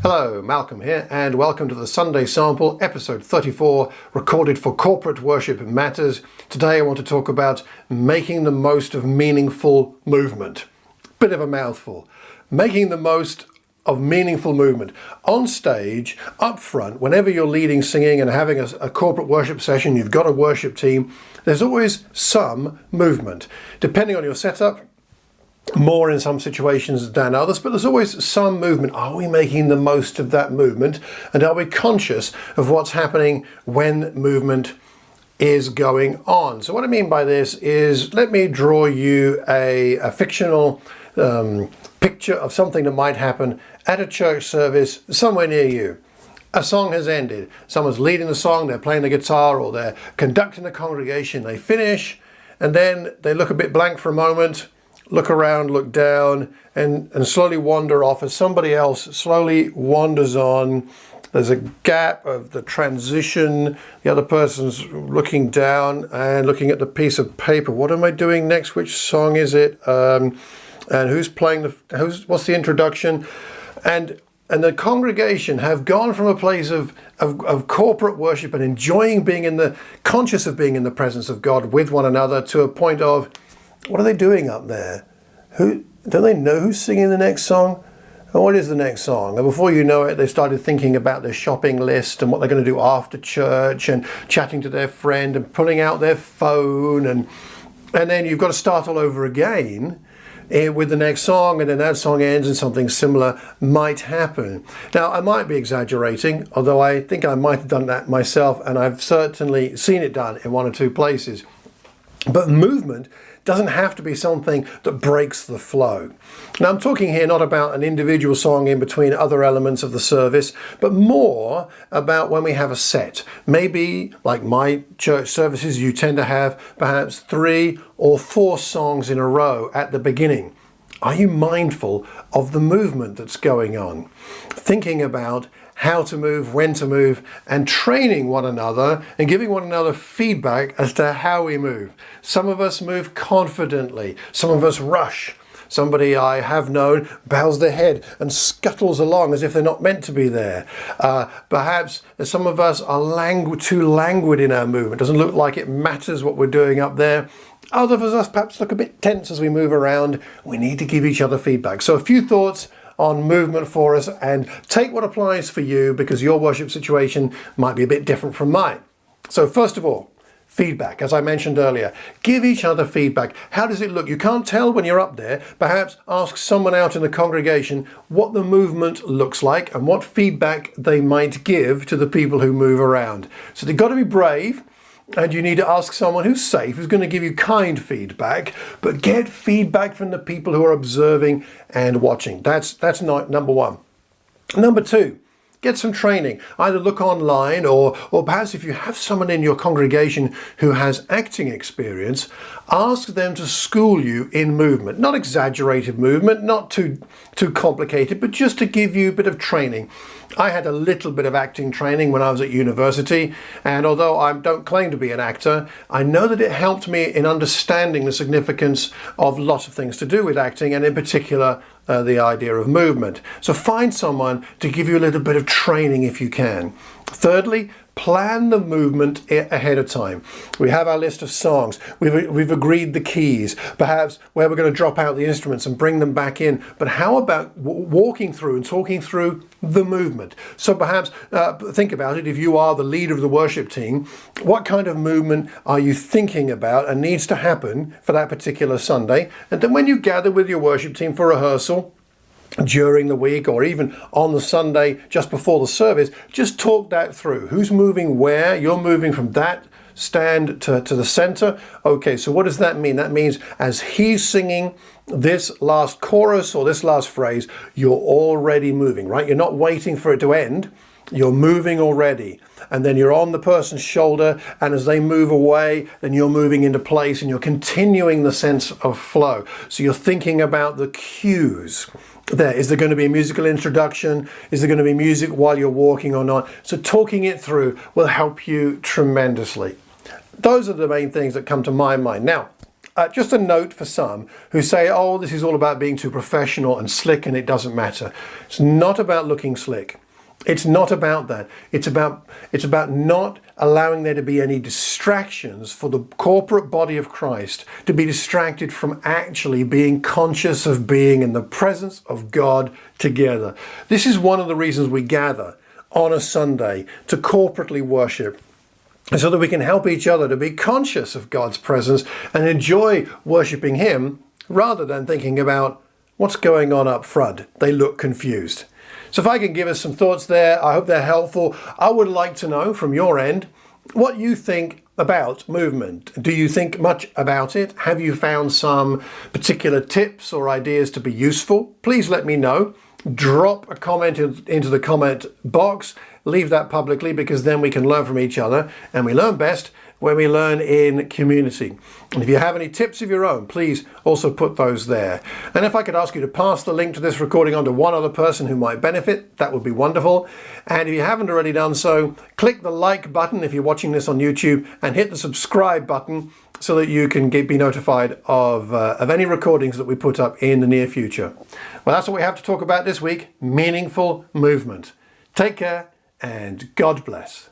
Hello, Malcolm here, and welcome to the Sunday Sample, episode 34, recorded for Corporate Worship Matters. Today I want to talk about making the most of meaningful movement. Bit of a mouthful. Making the most of meaningful movement. On stage, up front, whenever you're leading singing and having a corporate worship session, you've got a worship team, there's always some movement. Depending on your setup, more in some situations than others, but there's always some movement. Are we making the most of that movement? And are we conscious of what's happening when movement is going on? So what I mean by this is, let me draw you a fictional picture of something that might happen at a church service somewhere near you. A song has ended. Someone's leading the song, they're playing the guitar, or they're conducting the congregation. They finish, and then they look a bit blank for a moment, look around, look down, and slowly wander off as somebody else slowly wanders on. There's a gap of the transition. The other person's looking down and looking at the piece of paper. What am I doing next? Which song is it? And who's playing what's the introduction? And the congregation have gone from a place of corporate worship and enjoying conscious of being in the presence of God with one another, to a point of, what are they doing up there? Don't they know who's singing the next song? And what is the next song? And before you know it, they've started thinking about their shopping list and what they're going to do after church, and chatting to their friend and pulling out their phone. And then you've got to start all over again with the next song, and then that song ends and something similar might happen. Now, I might be exaggerating, although I think I might have done that myself, and I've certainly seen it done in one or two places. But movement doesn't have to be something that breaks the flow. Now, I'm talking here not about an individual song in between other elements of the service, but more about when we have a set. Maybe, like my church services, you tend to have perhaps 3 or 4 songs in a row at the beginning. Are you mindful of the movement that's going on? Thinking about how to move, when to move, and training one another and giving one another feedback as to how we move. Some of us move confidently. Some of us rush. Somebody I have known bows their head and scuttles along as if they're not meant to be there. Perhaps some of us are too languid in our movement. Doesn't look like it matters what we're doing up there. Others of us perhaps look a bit tense as we move around. We need to give each other feedback. So a few thoughts on movement for us, and take what applies for you, because your worship situation might be a bit different from mine. So first of all, feedback. As I mentioned earlier, give each other feedback. How does it look? You can't tell when you're up there. Perhaps ask someone out in the congregation what the movement looks like and what feedback they might give to the people who move around. So they've got to be brave. And you need to ask someone who's safe, who's going to give you kind feedback, but get feedback from the people who are observing and watching. That's not number one. Number 2, get some training. Either look online or perhaps if you have someone in your congregation who has acting experience, ask them to school you in movement. Not exaggerated movement, not too complicated, but just to give you a bit of training. I had a little bit of acting training when I was at university, and although I don't claim to be an actor, I know that it helped me in understanding the significance of lots of things to do with acting, and in particular the idea of movement. So find someone to give you a little bit of training if you can. Thirdly, plan the movement ahead of time. We have our list of songs. We've agreed the keys, perhaps where we're going to drop out the instruments and bring them back in. But how about walking through and talking through the movement? So perhaps think about it. If you are the leader of the worship team, what kind of movement are you thinking about and needs to happen for that particular Sunday? And then when you gather with your worship team for rehearsal, during the week or even on the Sunday just before the service, just talk that through. Who's moving where? You're moving from that stand to the center. Okay, so what does that mean? That means as he's singing this last chorus or this last phrase, you're already moving, right? You're not waiting for it to end. You're moving already. And then you're on the person's shoulder, and as they move away, then you're moving into place and you're continuing the sense of flow. So you're thinking about the cues. Is there going to be a musical introduction? Is there going to be music while you're walking or not? So talking it through will help you tremendously. Those are the main things that come to my mind. Now, Just a note for some who say, oh, this is all about being too professional and slick and it doesn't matter. It's not about looking slick. It's not about that. It's about not allowing there to be any distractions for the corporate body of Christ to be distracted from actually being conscious of being in the presence of God together. This is one of the reasons we gather on a Sunday to corporately worship, so that we can help each other to be conscious of God's presence and enjoy worshiping Him rather than thinking about what's going on up front. They look confused. So if I can give us some thoughts there, I hope they're helpful. I would like to know from your end what you think about movement. Do you think much about it? Have you found some particular tips or ideas to be useful? Please let me know. Drop a comment into the comment box. Leave that publicly, because then we can learn from each other, and we learn best when we learn in community. And if you have any tips of your own, please also put those there. And if I could ask you to pass the link to this recording on to one other person who might benefit, that would be wonderful. And if you haven't already done so, click the like button if you're watching this on YouTube, and hit the subscribe button so that you can be notified of any recordings that we put up in the near future. Well, that's what we have to talk about this week: meaningful movement. Take care, and God bless.